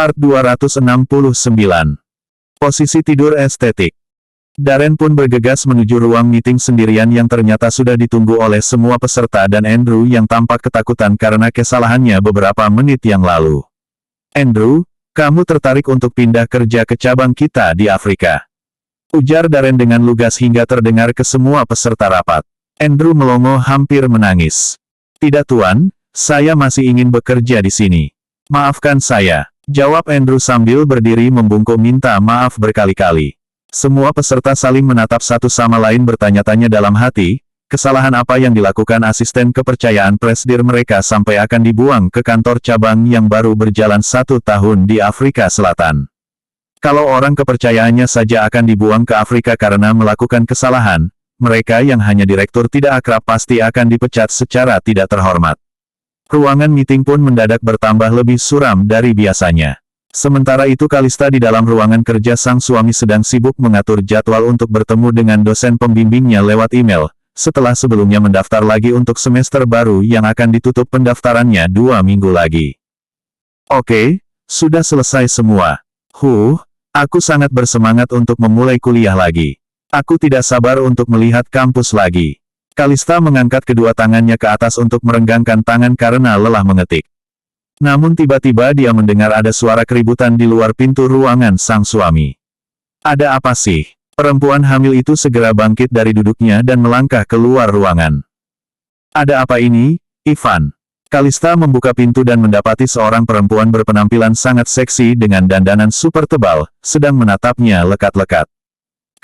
Part 269. Posisi tidur estetik. Darren pun bergegas menuju ruang meeting sendirian yang ternyata sudah ditunggu oleh semua peserta dan Andrew yang tampak ketakutan karena kesalahannya beberapa menit yang lalu. "Andrew, kamu tertarik untuk pindah kerja ke cabang kita di Afrika?" ujar Darren dengan lugas hingga terdengar ke semua peserta rapat. Andrew melongo hampir menangis. "Tidak tuan, saya masih ingin bekerja di sini. Maafkan saya," jawab Andrew sambil berdiri membungkuk minta maaf berkali-kali. Semua peserta saling menatap satu sama lain bertanya-tanya dalam hati, kesalahan apa yang dilakukan asisten kepercayaan presidir mereka sampai akan dibuang ke kantor cabang yang baru berjalan 1 tahun di Afrika Selatan. Kalau orang kepercayaannya saja akan dibuang ke Afrika karena melakukan kesalahan, mereka yang hanya direktur tidak akrab pasti akan dipecat secara tidak terhormat. Ruangan meeting pun mendadak bertambah lebih suram dari biasanya. Sementara itu Kalista di dalam ruangan kerja sang suami sedang sibuk mengatur jadwal untuk bertemu dengan dosen pembimbingnya lewat email, setelah sebelumnya mendaftar lagi untuk semester baru yang akan ditutup pendaftarannya 2 minggu lagi. "Oke, sudah selesai semua. Aku sangat bersemangat untuk memulai kuliah lagi. Aku tidak sabar untuk melihat kampus lagi." Kalista mengangkat kedua tangannya ke atas untuk merenggangkan tangan karena lelah mengetik. Namun tiba-tiba dia mendengar ada suara keributan di luar pintu ruangan sang suami. "Ada apa sih?" Perempuan hamil itu segera bangkit dari duduknya dan melangkah keluar ruangan. "Ada apa ini, Ivan?" Kalista membuka pintu dan mendapati seorang perempuan berpenampilan sangat seksi dengan dandanan super tebal, sedang menatapnya lekat-lekat.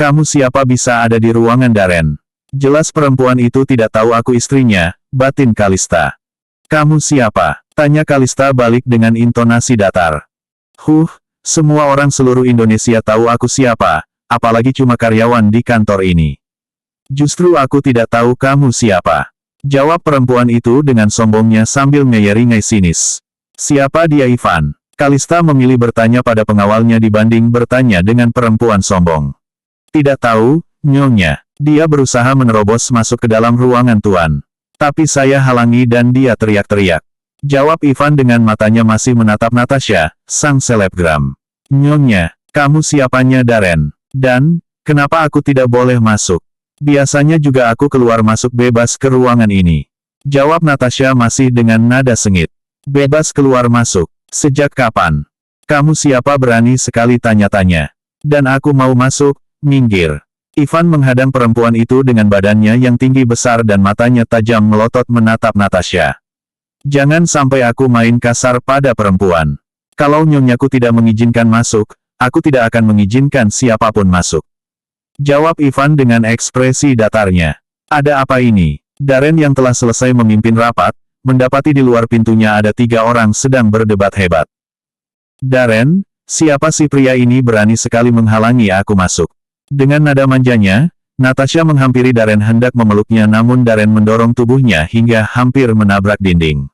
"Kamu siapa bisa ada di ruangan Darren? Jelas perempuan itu tidak tahu aku istrinya," batin Kalista. "Kamu siapa?" tanya Kalista balik dengan intonasi datar. Semua orang seluruh Indonesia tahu aku siapa, apalagi cuma karyawan di kantor ini." "Justru aku tidak tahu kamu siapa," jawab perempuan itu dengan sombongnya sambil meyeringai sinis. "Siapa dia Ivan?" Kalista memilih bertanya pada pengawalnya dibanding bertanya dengan perempuan sombong. "Tidak tahu, Nyonya. Dia berusaha menerobos masuk ke dalam ruangan tuan. Tapi saya halangi dan dia teriak-teriak," jawab Ivan dengan matanya masih menatap Natasha, sang selebgram. "Nyonya, kamu siapanya Darren? Dan, kenapa aku tidak boleh masuk? Biasanya juga aku keluar masuk bebas ke ruangan ini," jawab Natasha masih dengan nada sengit. "Bebas keluar masuk? Sejak kapan? Kamu siapa berani sekali tanya-tanya? Dan aku mau masuk, minggir." Ivan menghadang perempuan itu dengan badannya yang tinggi besar dan matanya tajam melotot menatap Natasha. "Jangan sampai aku main kasar pada perempuan. Kalau nyonyaku tidak mengizinkan masuk, aku tidak akan mengizinkan siapapun masuk," jawab Ivan dengan ekspresi datarnya. "Ada apa ini?" Darren yang telah selesai memimpin rapat, mendapati di luar pintunya ada 3 orang sedang berdebat hebat. "Darren, siapa si pria ini berani sekali menghalangi aku masuk?" Dengan nada manjanya, Natasha menghampiri Darren hendak memeluknya namun Darren mendorong tubuhnya hingga hampir menabrak dinding.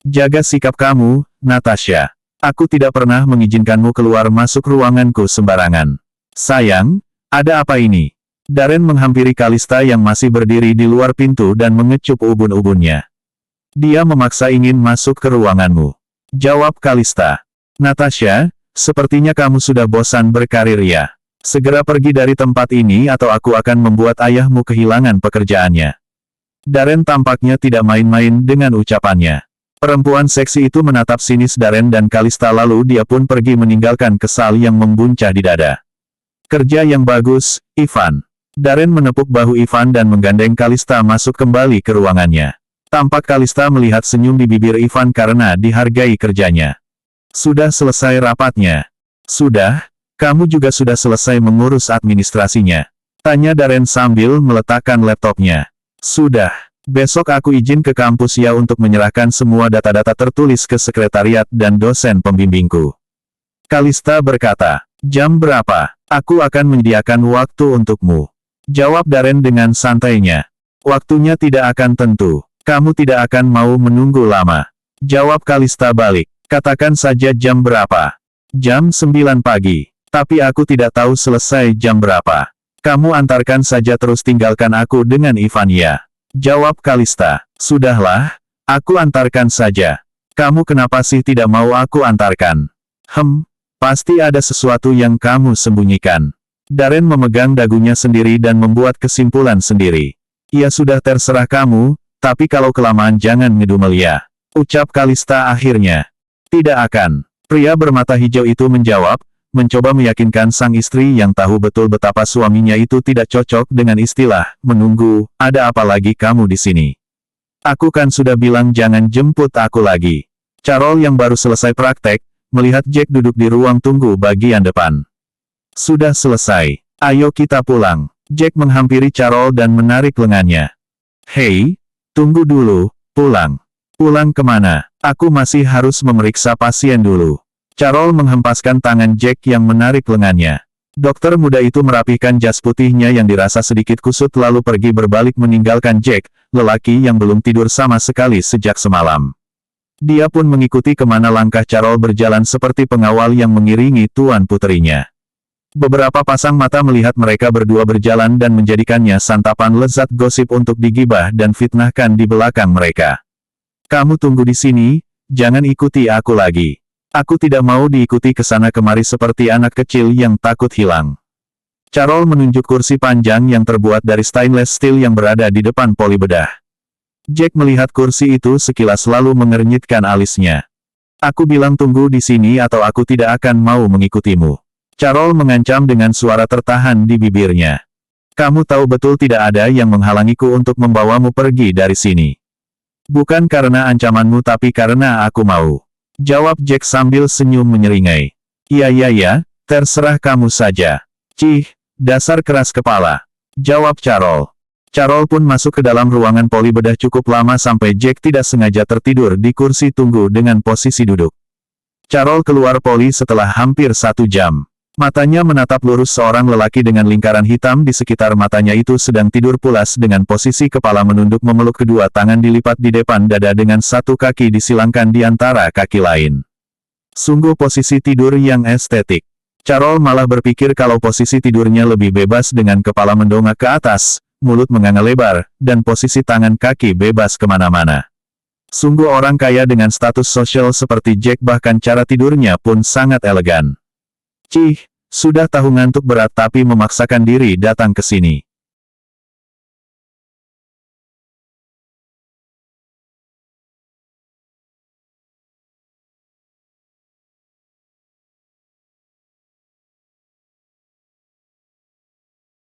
"Jaga sikap kamu, Natasha. Aku tidak pernah mengizinkanmu keluar masuk ruanganku sembarangan." "Sayang, ada apa ini?" Darren menghampiri Kalista yang masih berdiri di luar pintu dan mengecup ubun-ubunnya. "Dia memaksa ingin masuk ke ruanganmu," jawab Kalista. "Natasha, sepertinya kamu sudah bosan berkarir ya. Segera pergi dari tempat ini atau aku akan membuat ayahmu kehilangan pekerjaannya." Darren tampaknya tidak main-main dengan ucapannya. Perempuan seksi itu menatap sinis Darren dan Kalista lalu dia pun pergi meninggalkan kesal yang membuncah di dada. "Kerja yang bagus, Ivan." Darren menepuk bahu Ivan dan menggandeng Kalista masuk kembali ke ruangannya. Tampak Kalista melihat senyum di bibir Ivan karena dihargai kerjanya. "Sudah selesai rapatnya?" "Sudah. Kamu juga sudah selesai mengurus administrasinya?" tanya Darren sambil meletakkan laptopnya. "Sudah. Besok aku izin ke kampus ya untuk menyerahkan semua data-data tertulis ke sekretariat dan dosen pembimbingku." Kalista berkata. "Jam berapa? Aku akan menyediakan waktu untukmu," jawab Darren dengan santainya. "Waktunya tidak akan tentu. Kamu tidak akan mau menunggu lama," jawab Kalista balik. "Katakan saja jam berapa." "Jam 9 pagi. Tapi aku tidak tahu selesai jam berapa. Kamu antarkan saja terus tinggalkan aku dengan Ivan ya," jawab Kalista. "Sudahlah, aku antarkan saja. Kamu kenapa sih tidak mau aku antarkan?" Pasti ada sesuatu yang kamu sembunyikan. Darren memegang dagunya sendiri dan membuat kesimpulan sendiri. Ya sudah terserah kamu, tapi kalau kelamaan jangan ngedumel ya. Ucap Kalista akhirnya. Tidak akan. Pria bermata hijau itu menjawab, mencoba meyakinkan sang istri yang tahu betul betapa suaminya itu tidak cocok dengan istilah, menunggu, ada apa lagi kamu di sini? Aku kan sudah bilang jangan jemput aku lagi. Carol yang baru selesai praktek, melihat Jack duduk di ruang tunggu bagian depan. Sudah selesai. Ayo kita pulang. Jack menghampiri Carol dan menarik lengannya. Hei, tunggu dulu, pulang. Pulang kemana? Aku masih harus memeriksa pasien dulu. Carol menghempaskan tangan Jack yang menarik lengannya. Dokter muda itu merapihkan jas putihnya yang dirasa sedikit kusut lalu pergi berbalik meninggalkan Jack, lelaki yang belum tidur sama sekali sejak semalam. Dia pun mengikuti kemana langkah Carol berjalan seperti pengawal yang mengiringi tuan puterinya. Beberapa pasang mata melihat mereka berdua berjalan dan menjadikannya santapan lezat gosip untuk digibah dan fitnahkan di belakang mereka. Kamu tunggu di sini, jangan ikuti aku lagi. Aku tidak mau diikuti ke sana kemari seperti anak kecil yang takut hilang. Carol menunjuk kursi panjang yang terbuat dari stainless steel yang berada di depan poli bedah. Jack melihat kursi itu sekilas lalu mengernyitkan alisnya. Aku bilang tunggu di sini atau aku tidak akan mau mengikutimu. Carol mengancam dengan suara tertahan di bibirnya. Kamu tahu betul tidak ada yang menghalangiku untuk membawamu pergi dari sini. Bukan karena ancamanmu tapi karena aku mau. Jawab Jack sambil senyum menyeringai. Ya, terserah kamu saja. Cih, dasar keras kepala. Jawab Carol. Carol pun masuk ke dalam ruangan poli bedah cukup lama sampai Jack tidak sengaja tertidur di kursi tunggu dengan posisi duduk. Carol keluar poli setelah hampir 1 jam. Matanya menatap lurus seorang lelaki dengan lingkaran hitam di sekitar matanya itu sedang tidur pulas dengan posisi kepala menunduk memeluk kedua tangan dilipat di depan dada dengan satu kaki disilangkan di antara kaki lain. Sungguh posisi tidur yang estetik. Carol malah berpikir kalau posisi tidurnya lebih bebas dengan kepala mendongak ke atas, mulut menganga lebar, dan posisi tangan kaki bebas kemana-mana. Sungguh orang kaya dengan status sosial seperti Jack bahkan cara tidurnya pun sangat elegan. Cih, sudah tahu ngantuk berat tapi memaksakan diri datang ke sini.